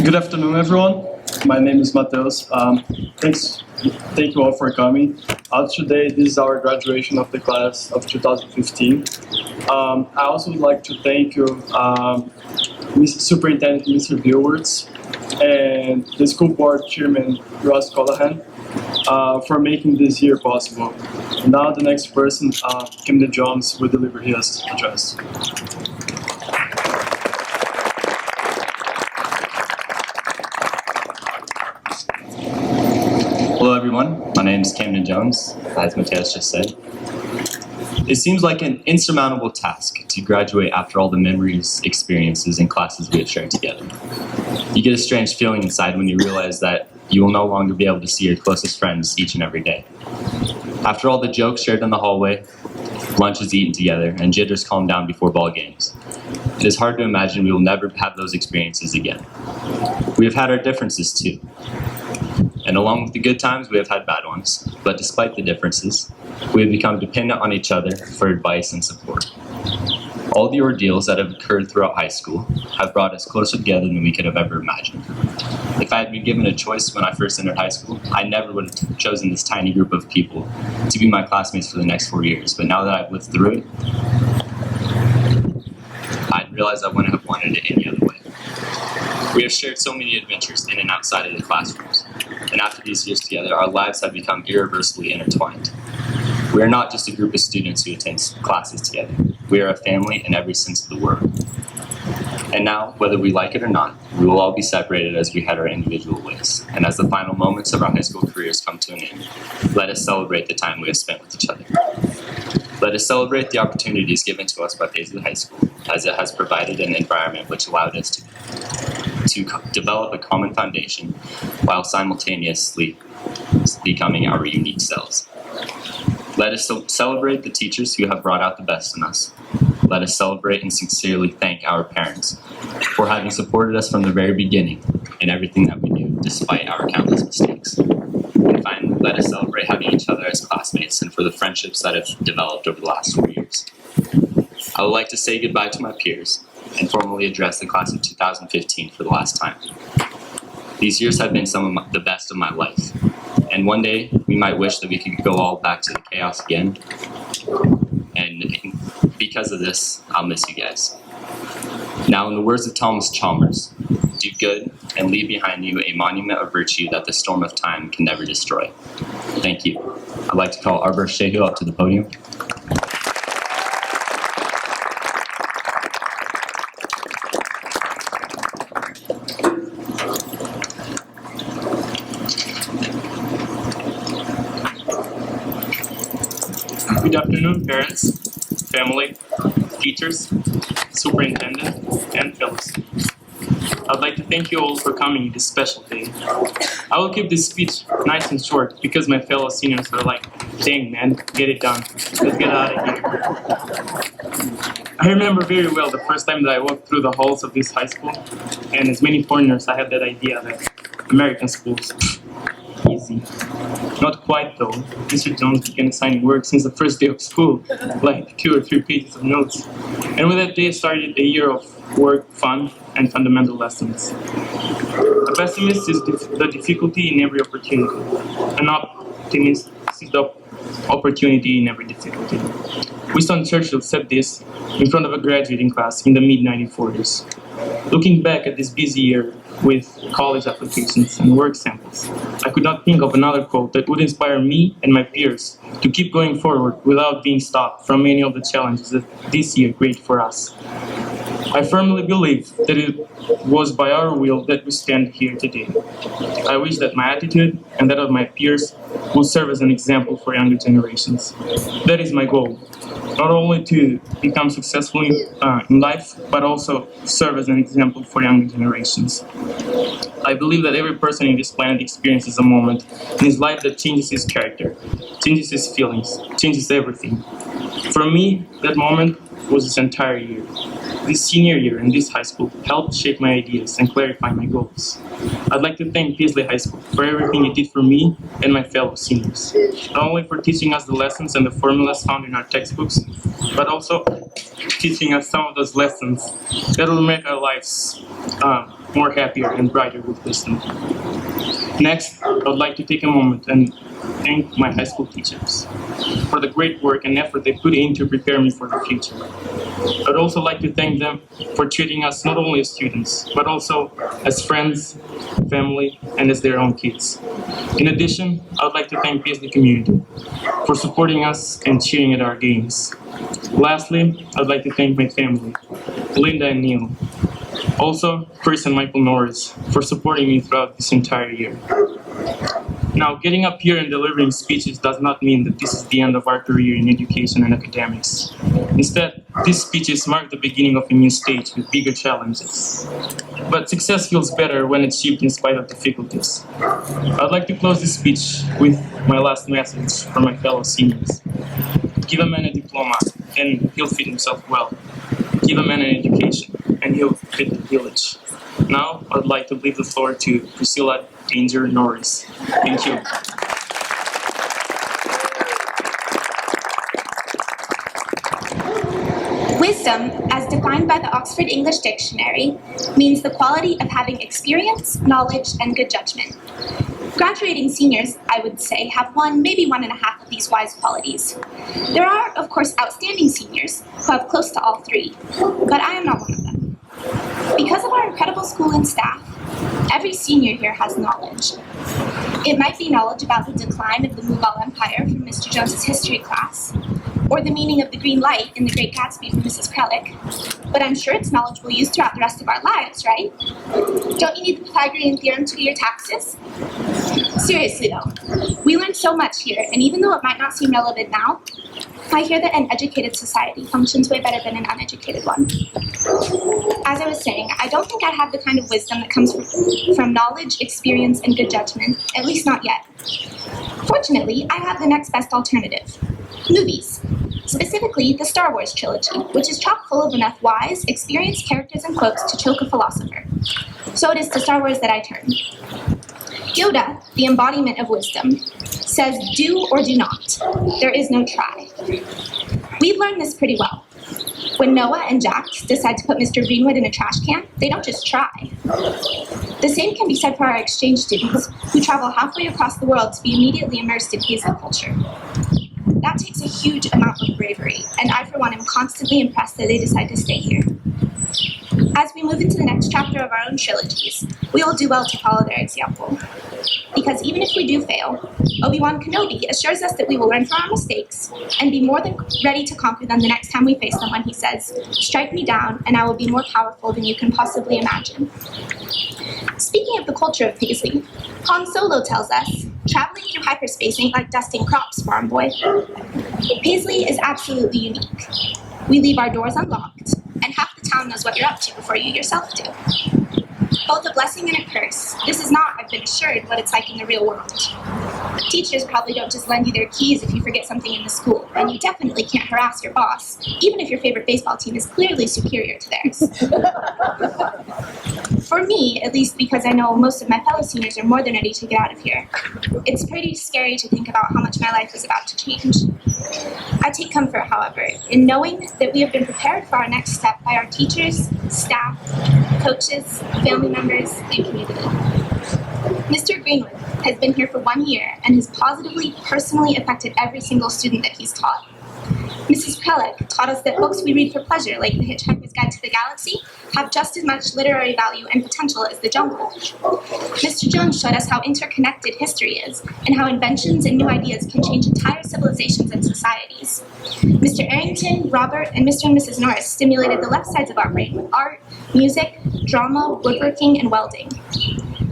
Good afternoon, everyone. My name is Mateus. Thank you all for coming. Today, this is our graduation of the class of 2015. I also would like to thank you, Superintendent Mr. Billwards, and the school board chairman, Ross Callahan, for making this year possible. Now, the next person, Camden Jones, will deliver his address. Hello everyone, my name is Camden Jones, as Mateus just said. It seems like an insurmountable task to graduate after all the memories, experiences, and classes we have shared together. You get a strange feeling inside when you realize that you will no longer be able to see your closest friends each and every day. After all the jokes shared in the hallway, lunches eaten together, and jitters calmed down before ball games, it is hard to imagine we will never have those experiences again. We have had our differences too. And along with the good times, we have had bad ones. But despite the differences, we have become dependent on each other for advice and support. All the ordeals that have occurred throughout high school have brought us closer together than we could have ever imagined. If I had been given a choice when I first entered high school, I never would have chosen this tiny group of people to be my classmates for the next 4 years. But now that I've lived through it, I realize I wouldn't have wanted it any other way. We have shared so many adventures in and outside of the classrooms. And after these years together, our lives have become irreversibly intertwined. We are not just a group of students who attend classes together. We are a family in every sense of the word. And now, whether we like it or not, we will all be separated as we head our individual ways. And as the final moments of our high school careers come to an end, let us celebrate the time we have spent with each other. Let us celebrate the opportunities given to us by Paisley High School, as it has provided an environment which allowed us to develop a common foundation while simultaneously becoming our unique selves. Let us celebrate the teachers who have brought out the best in us. Let us celebrate and sincerely thank our parents for having supported us from the very beginning in everything that we do, despite our countless mistakes. And finally, let us celebrate having each other as classmates and for the friendships that have developed over the last 4 years. I would like to say goodbye to my peers and formally address the class of 2015 for the last time. These years have been some of the best of my life, and one day we might wish that we could go all back to the chaos again, and because of this, I'll miss you guys. Now, in the words of Thomas Chalmers, do good and leave behind you a monument of virtue that the storm of time can never destroy. Thank you. I'd like to call Arbor Shehu up to the podium. Good afternoon, parents, family, teachers, superintendent, and fellows. I'd like to thank you all for coming this special day. I will keep this speech nice and short because my fellow seniors are like, dang man, get it done. Let's get out of here. I remember very well the first time that I walked through the halls of this high school, and as many foreigners, I had that idea that American schools, easy. Not quite though. Mr. Jones began assigning work since the first day of school, like 2 or 3 pages of notes. And with that day started a year of work, fun, and fundamental lessons. A pessimist is the difficulty in every opportunity. An optimist sees the opportunity in every difficulty. Winston Churchill said this in front of a graduating class in the mid-1940s. Looking back at this busy year with college applications and work samples, I could not think of another quote that would inspire me and my peers to keep going forward without being stopped from any of the challenges that this year created for us. I firmly believe that it was by our will that we stand here today. I wish that my attitude and that of my peers will serve as an example for younger generations. That is my goal, not only to become successful in life, but also serve as an example for younger generations. I believe that every person in this planet experiences a moment in his life that changes his character, changes his feelings, changes everything. For me, that moment was this entire year. This senior year in this high school helped shape my ideas and clarify my goals. I'd like to thank Paisley High School for everything it did for me and my fellow seniors. Not only for teaching us the lessons and the formulas found in our textbooks, but also teaching us some of those lessons that will make our lives more happier and brighter with wisdom. Next, I would like to take a moment and thank my high school teachers for the great work and effort they put in to prepare me for the future. I'd also like to thank them for treating us not only as students, but also as friends, family, and as their own kids. In addition, I would like to thank Paisley community for supporting us and cheering at our games. Lastly, I'd like to thank my family, Linda and Neil. Also, Chris and Michael Norris for supporting me throughout this entire year. Now, getting up here and delivering speeches does not mean that this is the end of our career in education and academics. Instead, these speeches mark the beginning of a new stage with bigger challenges. But success feels better when achieved in spite of difficulties. I'd like to close this speech with my last message for my fellow seniors. Give a man a diploma and he'll fit himself well. Give a man an education and he'll fit the village. Now, I'd like to leave the floor to Priscilla Danger Norris. Thank you. Wisdom, as defined by the Oxford English Dictionary, means the quality of having experience, knowledge, and good judgment. Graduating seniors, I would say, have one, maybe 1.5 of these wise qualities. There are, of course, outstanding seniors who have close to all three, but I am not one of them. Because of our incredible school and staff, every senior here has knowledge. It might be knowledge about the decline of the Mughal Empire from Mr. Jones's history class, or the meaning of the green light in The Great Gatsby from Mrs. Krellick, but I'm sure it's knowledge we'll use throughout the rest of our lives, right? Don't you need the Pythagorean theorem to do your taxes? Seriously though, we learned so much here, and even though it might not seem relevant now, I hear that an educated society functions way better than an uneducated one. As I was saying, I don't think I have the kind of wisdom that comes from knowledge, experience, and good judgment, at least not yet. Fortunately, I have the next best alternative: movies. Specifically, the Star Wars trilogy, which is chock full of enough wise, experienced characters and quotes to choke a philosopher. So it is to Star Wars that I turn. Yoda, the embodiment of wisdom, says do or do not. There is no try. We've learned this pretty well. When Noah and Jack decide to put Mr. Greenwood in a trash can, they don't just try. The same can be said for our exchange students, who travel halfway across the world to be immediately immersed in Paisley culture. That takes a huge amount of bravery, and I, for one, am constantly impressed that they decide to stay here. As we move into the next chapter of our own trilogies, we will do well to follow their example. Because even if we do fail, Obi-Wan Kenobi assures us that we will learn from our mistakes and be more than ready to conquer them the next time we face them when he says, "Strike me down, and I will be more powerful than you can possibly imagine." Speaking of the culture of Paisley, Han Solo tells us, "Traveling through hyperspace ain't like dusting crops, farm boy." Paisley is absolutely unique. We leave our doors unlocked, and half the town knows what you're up to before you yourself do. Both a blessing and a curse, this is not, I've been assured, what it's like in the real world. Teachers probably don't just lend you their keys if you forget something in the school, and you definitely can't harass your boss, even if your favorite baseball team is clearly superior to theirs. For me, at least because I know most of my fellow seniors are more than ready to get out of here, it's pretty scary to think about how much my life is about to change. I take comfort, however, in knowing that we have been prepared for our next step by our teachers, staff, coaches, family members, and community. Mr. Greenwood has been here for 1 year and has positively, personally affected every single student that he's taught. Mrs. Krellick taught us that books we read for pleasure, like The Hitchhiker's Guide to the Galaxy, have just as much literary value and potential as The Jungle. Mr. Jones showed us how interconnected history is, and how inventions and new ideas can change entire civilizations and societies. Mr. Arrington, Robert, and Mr. and Mrs. Norris stimulated the left sides of our brain with art, music, drama, woodworking, and welding.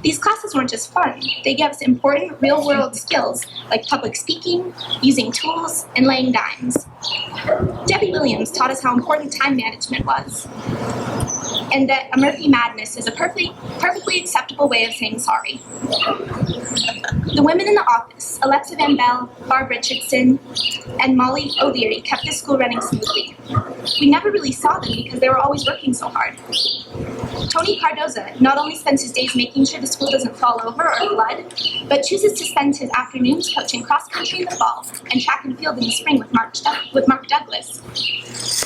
These classes weren't just fun, they gave us important real-world skills like public speaking, using tools, and laying dimes. Williams taught us how important time management was, and that a Murphy Madness is a perfectly acceptable way of saying sorry. The women in the office, Alexa Van Bell, Barb Richardson, and Molly O'Leary, kept the school running smoothly. We never really saw them because they were always working so hard. Tony Cardoza not only spends his days making sure the school doesn't fall over or flood, but chooses to spend his afternoons coaching cross-country in the fall and track and field in the spring with Mark Douglas.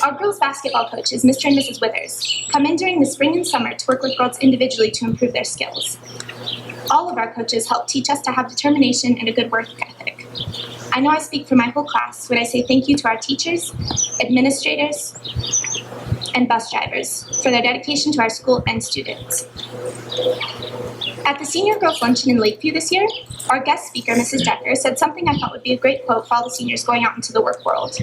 Our girls' basketball coaches, Mr. and Mrs. Withers, come in during the spring and summer to work with girls individually to improve their skills. All of our coaches help teach us to have determination and a good work ethic. I know I speak for my whole class when I say thank you to our teachers, administrators, and bus drivers for their dedication to our school and students. At the Senior Girls Luncheon in Lakeview this year, our guest speaker, Mrs. Decker, said something I thought would be a great quote for all the seniors going out into the work world.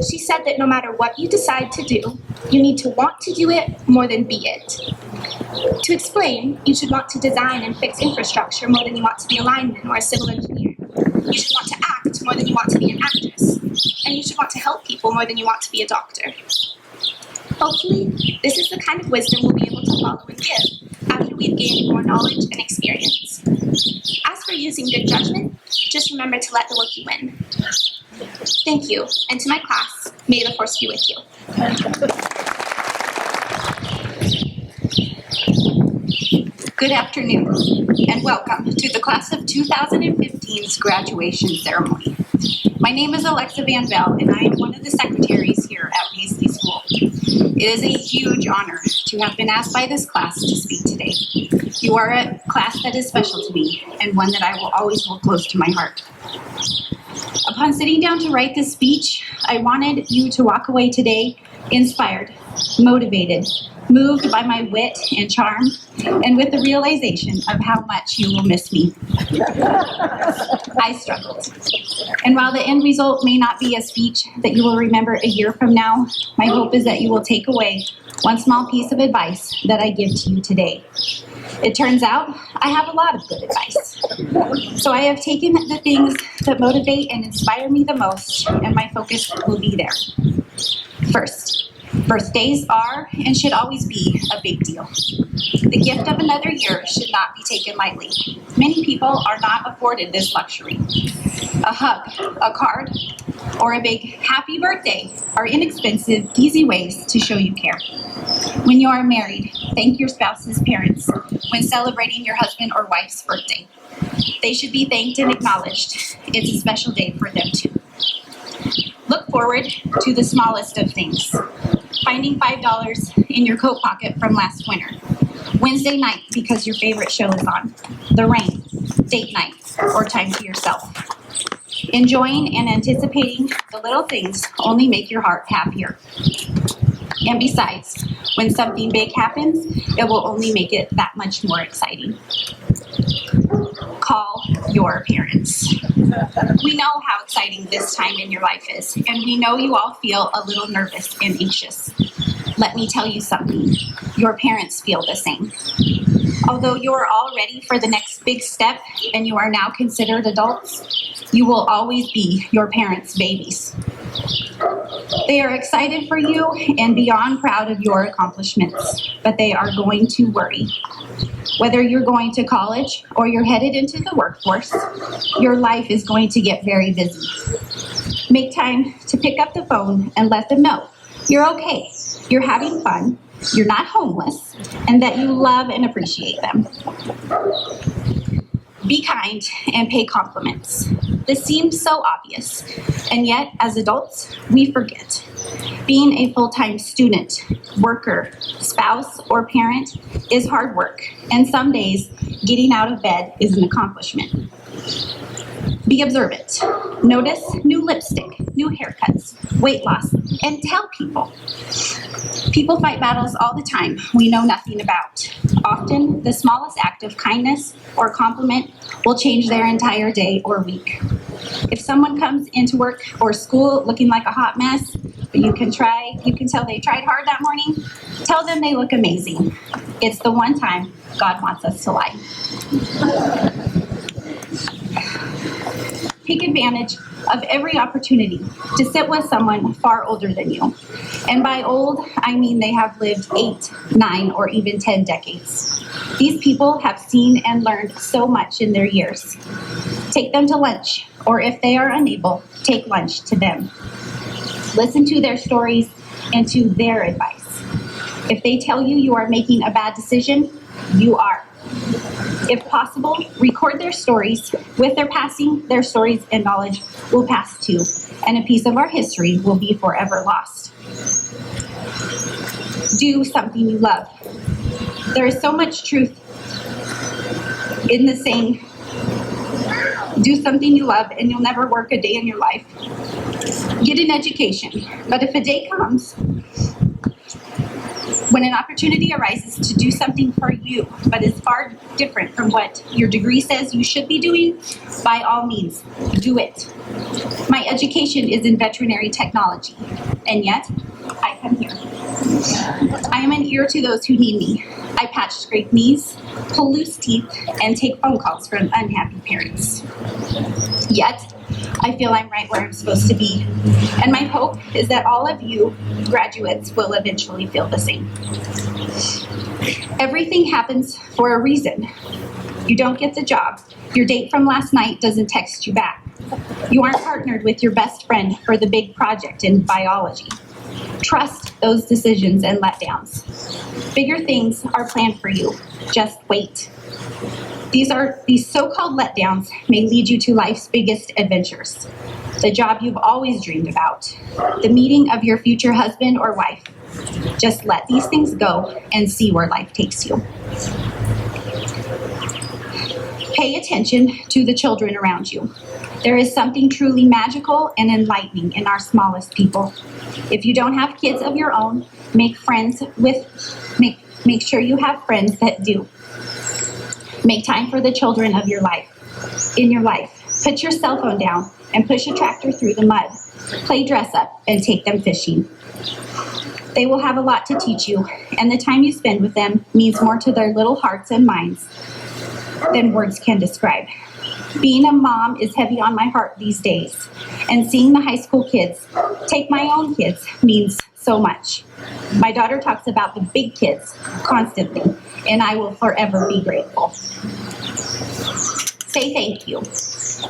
She said that no matter what you decide to do, you need to want to do it more than be it. To explain, you should want to design and fix infrastructure more than you want to be a lineman or a civil engineer. You should want to act more than you want to be an actress. And you should want to help people more than you want to be a doctor. Hopefully, this is the kind of wisdom we'll be able to follow and give after we've gained more knowledge and experience. As for using good judgment, just remember to let the rookie win. Thank you, and to my class, may the force be with you. Good afternoon, and welcome to the class of 2015's graduation ceremony. My name is Alexa Van Bell, and I am one of the secretaries here at Paisley School. It is a huge honor to have been asked by this class to speak today. You are a class that is special to me, and one that I will always hold close to my heart. Upon sitting down to write this speech, I wanted you to walk away today inspired, motivated, moved by my wit and charm, and with the realization of how much you will miss me. I struggled. And while the end result may not be a speech that you will remember a year from now, my hope is that you will take away one small piece of advice that I give to you today. It turns out I have a lot of good advice. So I have taken the things that motivate and inspire me the most, and my focus will be there. First, birthdays are and should always be a big deal. The gift of another year should not be taken lightly. Many people are not afforded this luxury. A hug, a card, or a big happy birthday are inexpensive, easy ways to show you care. When you are married, thank your spouse's parents when celebrating your husband or wife's birthday. They should be thanked and acknowledged. It's a special day for them too. Look forward to the smallest of things. Finding $5 in your coat pocket from last winter. Wednesday night because your favorite show is on. The rain, date night, or time to yourself. Enjoying and anticipating the little things only make your heart happier. And besides, when something big happens, it will only make it that much more exciting. Call your parents. We know how exciting this time in your life is, and we know you all feel a little nervous and anxious. Let me tell you something. Your parents feel the same. Although you are all ready for the next big step and you are now considered adults, you will always be your parents' babies. They are excited for you and beyond proud of your accomplishments, but they are going to worry. Whether you're going to college or you're headed into the workforce, your life is going to get very busy. Make time to pick up the phone and let them know you're okay, you're having fun, you're not homeless, and that you love and appreciate them. Be kind and pay compliments. This seems so obvious, and yet as adults, we forget. Being a full-time student, worker, spouse, or parent is hard work, and some days getting out of bed is an accomplishment. Be observant. Notice new lipstick, new haircuts, weight loss, and tell people. People fight battles all the time we know nothing about. Often, the smallest act of kindness or compliment will change their entire day or week. If someone comes into work or school looking like a hot mess, but you can tell they tried hard that morning, tell them they look amazing. It's the one time God wants us to lie. Take advantage of every opportunity to sit with someone far older than you. And by old, I mean they have lived 8, 9, or even 10 decades. These people have seen and learned so much in their years. Take them to lunch, or if they are unable, take lunch to them. Listen to their stories and to their advice. If they tell you you are making a bad decision, you are. If possible, record their stories. With their passing, their stories and knowledge will pass too, and a piece of our history will be forever lost. Do something you love. There is so much truth in the saying, do something you love and you'll never work a day in your life. Get an education, but if a day comes when an opportunity arises to do something for you, but is far different from what your degree says you should be doing, by all means, do it. My education is in veterinary technology, and yet, I come here. I am an ear to those who need me. I patch scraped knees, pull loose teeth, and take phone calls from unhappy parents. Yet, I feel I'm right where I'm supposed to be. And my hope is that all of you graduates will eventually feel the same. Everything happens for a reason. You don't get the job. Your date from last night doesn't text you back. You aren't partnered with your best friend for the big project in biology. Trust those decisions and letdowns. Bigger things are planned for you. Just wait. These so-called letdowns may lead you to life's biggest adventures. The job you've always dreamed about. The meeting of your future husband or wife. Just let these things go and see where life takes you. Pay attention to the children around you. There is something truly magical and enlightening in our smallest people. If you don't have kids of your own, make sure you have friends that do. Make time for the children of your life. In your life, put your cell phone down and push a tractor through the mud. Play dress up and take them fishing. They will have a lot to teach you, and the time you spend with them means more to their little hearts and minds than words can describe. Being a mom is heavy on my heart these days, and seeing the high school kids, take my own kids, means so much. My daughter talks about the big kids constantly, and I will forever be grateful. Say thank you.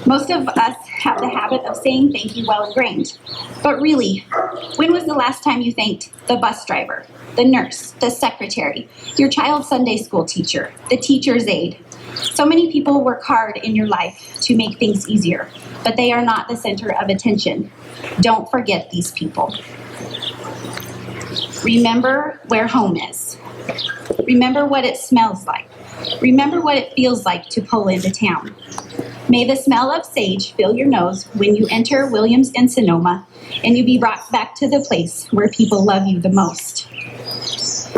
Most of us have the habit of saying thank you well ingrained. But really, when was the last time you thanked the bus driver, the nurse, the secretary, your child's Sunday school teacher, the teacher's aide? So many people work hard in your life to make things easier, but they are not the center of attention. Don't forget these people. Remember where home is. Remember what it smells like. Remember what it feels like to pull into town. May the smell of sage fill your nose when you enter Williams and Sonoma, and you be brought back to the place where people love you the most.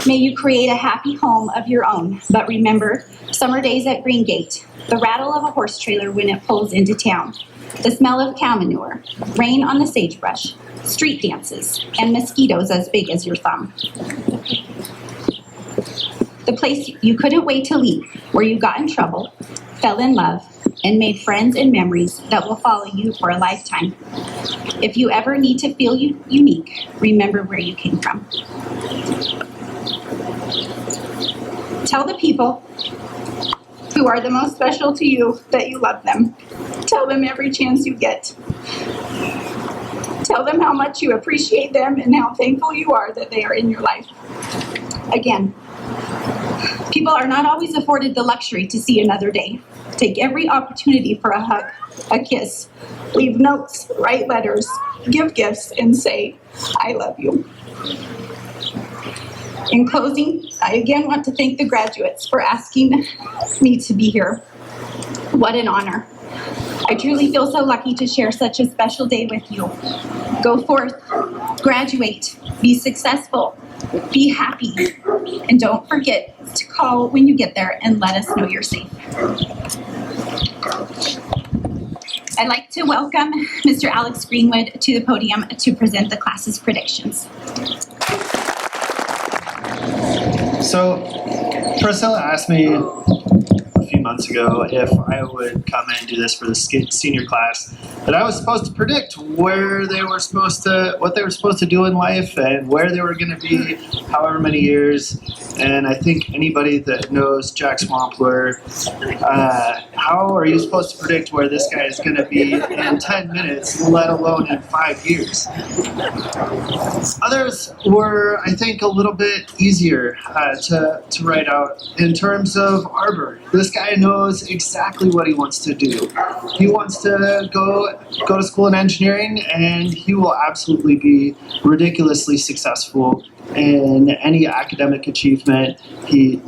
May you create a happy home of your own, but remember summer days at Green Gate, the rattle of a horse trailer when it pulls into town, the smell of cow manure, rain on the sagebrush, street dances, and mosquitoes as big as your thumb. The place you couldn't wait to leave, where you got in trouble, fell in love, and made friends and memories that will follow you for a lifetime. If you ever need to feel unique, remember where you came from. Tell the people who are the most special to you that you love them. Tell them every chance you get. Tell them how much you appreciate them and how thankful you are that they are in your life. Again, people are not always afforded the luxury to see another day. Take every opportunity for a hug, a kiss, leave notes, write letters, give gifts, and say, I love you. In closing, I again want to thank the graduates for asking me to be here. What an honor. I truly feel so lucky to share such a special day with you. Go forth, graduate, be successful, be happy, and don't forget to call when you get there and let us know you're safe. I'd like to welcome Mr. Alex Greenwood to the podium to present the class's predictions. So, Priscilla asked me a few months ago if I would come and do this for the senior class that I was supposed to predict what they were supposed to do in life and where they were going to be however many years. And I think anybody that knows Jack Swampler, how are you supposed to predict where this guy is going to be in 10 minutes, let alone in 5 years? Others were, I think, a little bit easier to write out. In terms of Arbor, this guy knows exactly what he wants to do. He wants to go to school in engineering, and he will absolutely be ridiculously successful in any academic achievement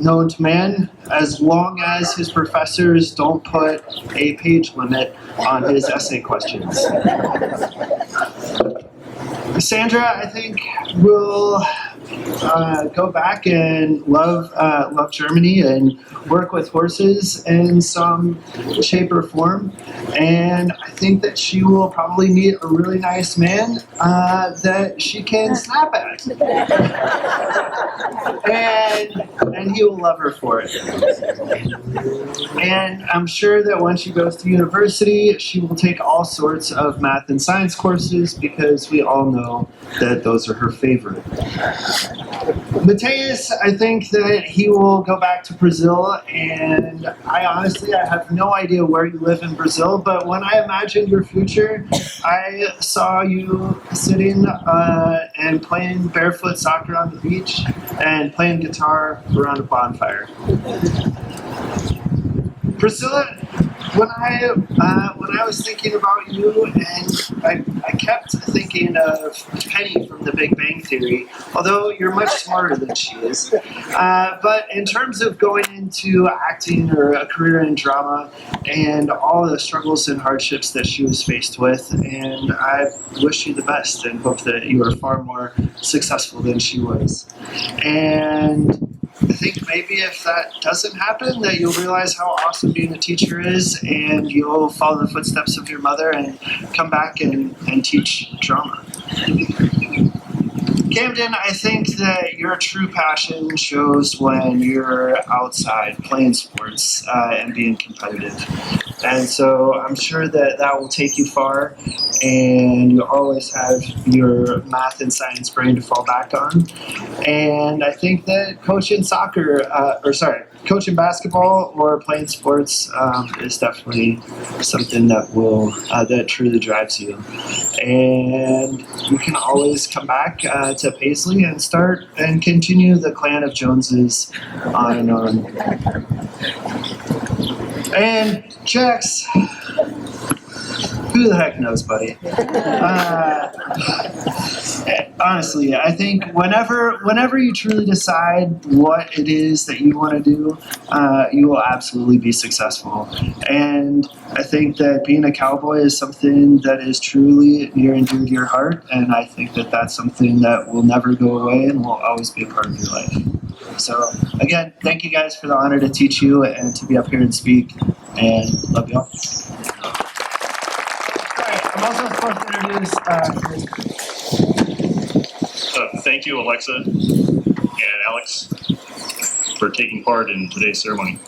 known to man, as long as his professors don't put a page limit on his essay questions. Sandra, I think, will go back and love Germany and work with horses in some shape or form. And I think that she will probably meet a really nice man that she can snap at. And he will love her for it. And I'm sure that when she goes to university, she will take all sorts of math and science courses because we all know that those are her favorite. Mateus, I think that he will go back to Brazil, and I have no idea where you live in Brazil, but when I imagined your future, I saw you sitting and playing barefoot soccer on the beach and playing guitar around a bonfire. Priscilla, when I was thinking about you, and I kept thinking of Penny from The Big Bang Theory, although you're much smarter than she is. But in terms of going into acting or a career in drama and all the struggles and hardships that she was faced with, and I wish you the best and hope that you are far more successful than she was. And I think maybe if that doesn't happen, that you'll realize how awesome being a teacher is, and you'll follow the footsteps of your mother and come back and teach drama. Camden, I think that your true passion shows when you're outside playing sports and being competitive. And so I'm sure that will take you far, and you always have your math and science brain to fall back on. And I think that coaching coaching basketball or playing sports is definitely something that truly drives you. And you can always come back to Paisley and start and continue the clan of Joneses on and on. And Jax, who the heck knows, buddy? Honestly, I think whenever you truly decide what it is that you want to do, you will absolutely be successful. And I think that being a cowboy is something that is truly near and dear to your heart, and I think that that's something that will never go away and will always be a part of your life. So again, thank you guys for the honor to teach you and to be up here and speak, and love y'all. I'm also supposed to introduce thank you, Alexa and Alex, for taking part in today's ceremony.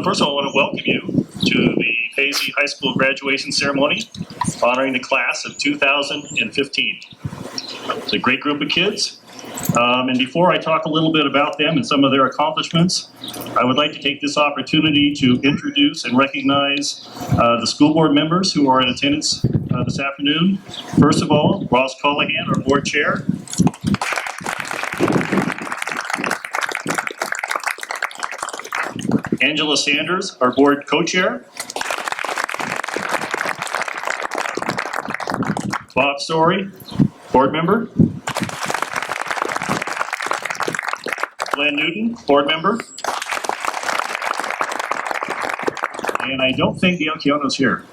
First of all, I want to welcome you to the Paisley High School graduation ceremony honoring the class of 2015. It's a great group of kids. And before I talk a little bit about them and some of their accomplishments, I would like to take this opportunity to introduce and recognize the school board members who are in attendance this afternoon. First of all, Ross Callahan, our board chair. Angela Sanders, our board co-chair. Bob Story, board member. Glenn Newton, board member. And I don't think Bianchiano's here.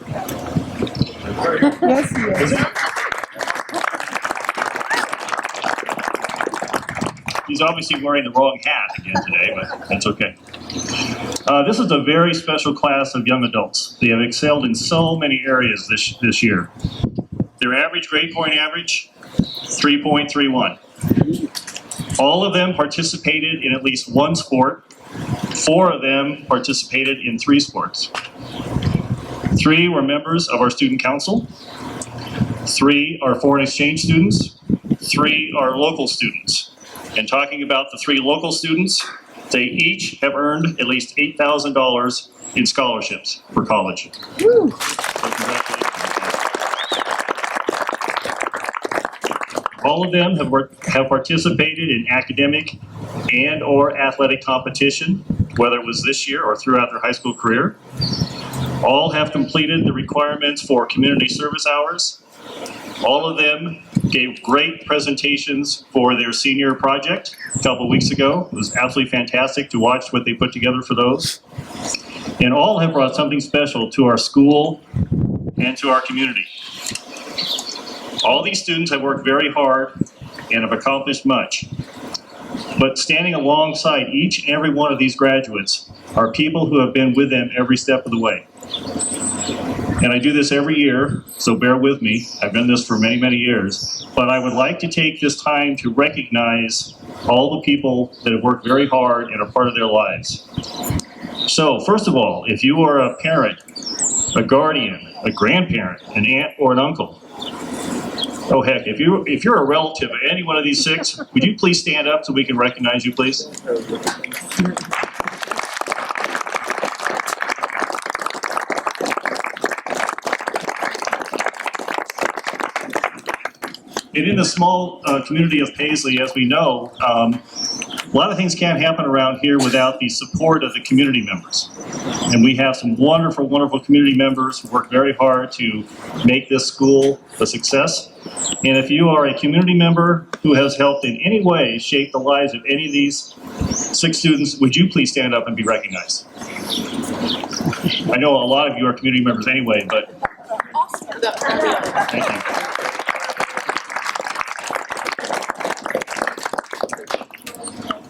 Yes, he is. He's obviously wearing the wrong hat again today, but that's okay. This is a very special class of young adults. They have excelled in so many areas this year. Their average grade point average, 3.31. All of them participated in at least one sport. 4 of them participated in 3 sports. 3 were members of our student council. 3 are foreign exchange students. 3 are local students. And talking about the 3 local students, they each have earned at least $8,000 in scholarships for college. So congratulations. All of them have participated in academic and or athletic competition, whether it was this year or throughout their high school career. All have completed the requirements for community service hours. All of them gave great presentations for their senior project a couple of weeks ago. It was absolutely fantastic to watch what they put together for those. And all have brought something special to our school and to our community. All these students have worked very hard and have accomplished much. But standing alongside each and every one of these graduates are people who have been with them every step of the way. And I do this every year, so bear with me. I've done this for many, many years. But I would like to take this time to recognize all the people that have worked very hard and are part of their lives. So, first of all, if you are a parent, a guardian, a grandparent, an aunt, or an uncle, oh heck, if you're a relative of any one of these 6, would you please stand up so we can recognize you, please? And in the small community of Paisley, as we know, a lot of things can't happen around here without the support of the community members. And we have some wonderful, wonderful community members who work very hard to make this school a success. And if you are a community member who has helped in any way shape the lives of any of these 6 students, would you please stand up and be recognized? I know a lot of you are community members anyway, but thank you.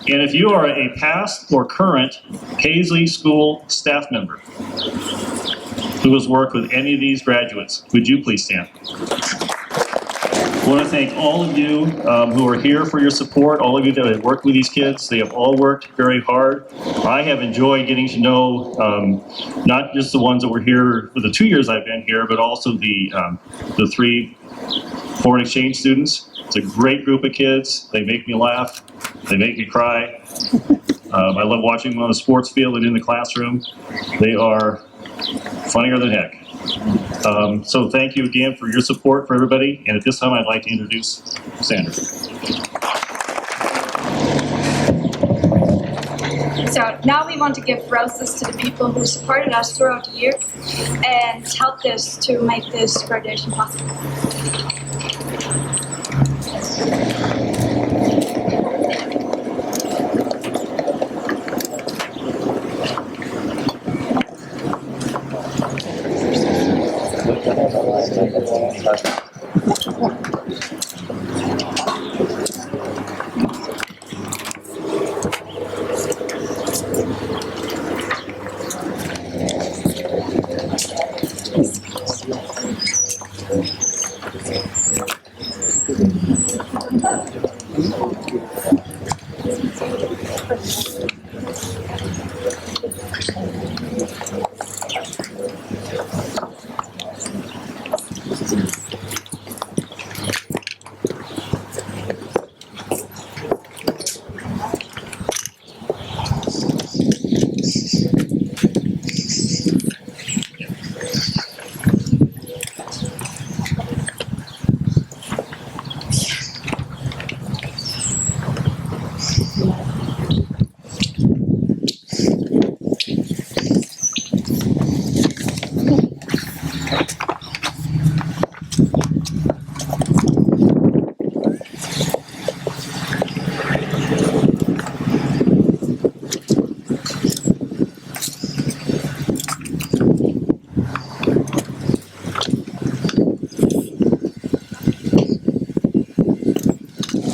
And if you are a past or current Paisley School staff member who has worked with any of these graduates, would you please stand? I want to thank all of you who are here for your support, all of you that have worked with these kids. They have all worked very hard. I have enjoyed getting to know not just the ones that were here for the 2 years I've been here, but also the 3 foreign exchange students. It's a great group of kids. They make me laugh. They make me cry. I love watching them on the sports field and in the classroom. They are funnier than heck. So thank you again for your support for everybody. And at this time, I'd like to introduce Sandra. So now we want to give roses to the people who supported us throughout the year and helped us to make this graduation possible.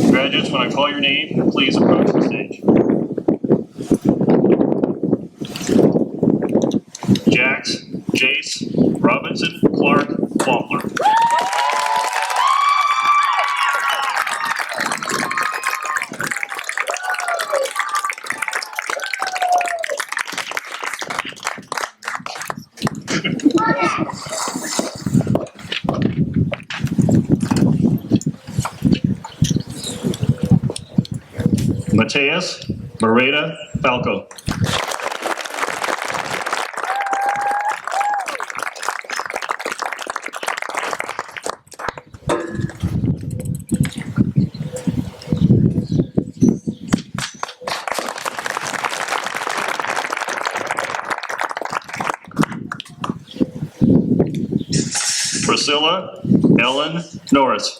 Graduates, when I call your name, please approach the stage. Jax, Jace, Robinson, Clark, Wampler. Mateus Moreta Falco. Priscilla Ellen Norris.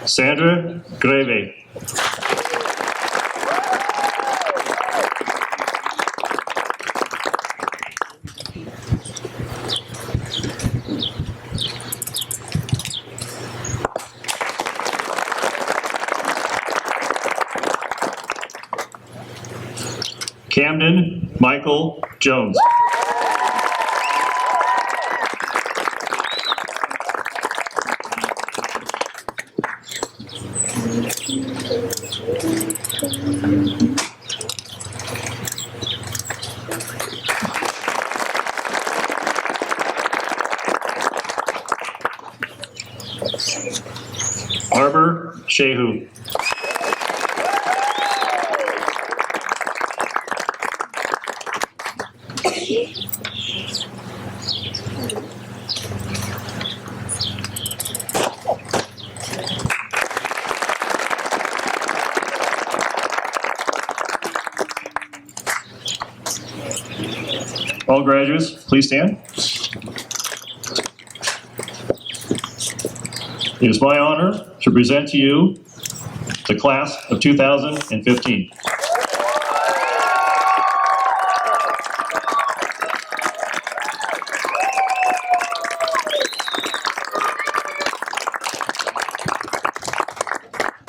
Sandra Greve. Camden Michael Jones. Arbor Shehu. All graduates, please stand. It is my honor to present to you the class of 2015.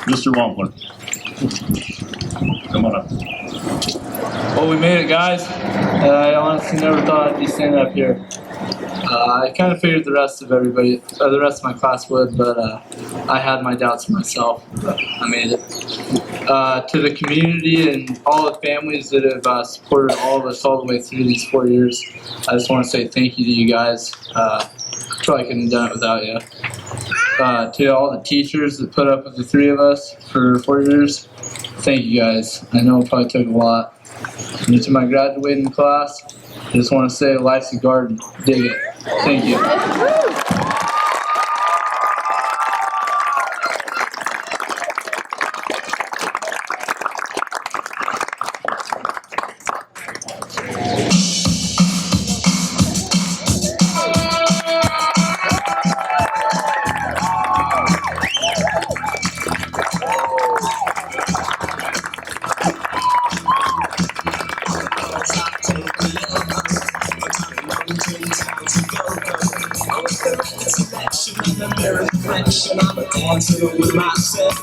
Mr. Wampler, come on up. Well, we made it, guys. I honestly never thought I'd be standing up here. I kind of figured the rest of my class would, but I had my doubts myself. But I made it. To the community and all the families that have supported all of us all the way through these 4 years, I just want to say thank you to you guys. Probably couldn't have done it without you. To all the teachers that put up with the three of us for 4 years, thank you guys. I know it probably took a lot. And to my graduating class, I just want to say life's a garden. Dig it. Thank you. I'm a dancer with myself.